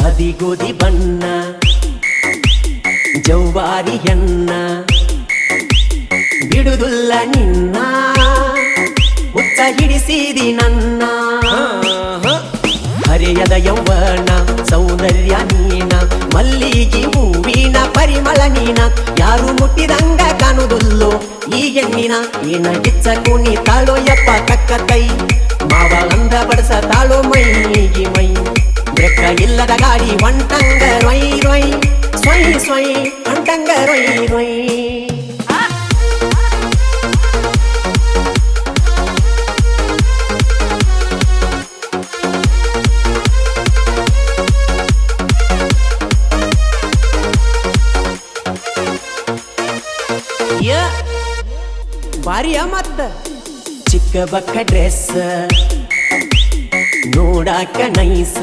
ಹದಿಗೋದಿ ಬಣ್ಣ ಜೌವಾರಿ ಹೆಣ್ಣ ಬಿಡುದುಲ್ಲ ನಿನ್ನ ಹುಚ್ಚ ಹಿಡಿಸಿದಿ ನನ್ನ ಹರೆಯದ ಯೌವನ ಸೌಂದರ್ಯ ನೀನ ಮಲ್ಲಿಗೆ ಹೂವಿನ ಪರಿಮಳ ನೀನ ಯಾರು ಮುಟ್ಟಿದಂಗ ಕಾಣುವುದಿಲ್ಲೋ ಈ ಹೆಣ್ಣಿನ ಏನ ಗಿಚ್ಚ ಕುಣಿ ತಾಳೋ ಯಪ್ಪ ಕಕ್ಕ ಕೈ ಮಾವ ಅಂದ ಬಡಸ ತಾಳೋ ಮೈಗೆ ಮೈ ಬ್ರೇಕ ಇಲ್ಲದ ಗಾಡಿ ಒಂಟಂಗ ರೊಯ್ ರೊಯ್ ಸ್ವಯ್ ಸ್ವಯ್ ಒಂಟಂಗ ರೊಯ್ ರೊಯ್ ಬಾರಿಯ ಮತ್ತ ಚಿಕ್ಕ ಬಕ್ಕ ಡ್ರೆಸ್ ನೋಡಾಕ ನೈಸ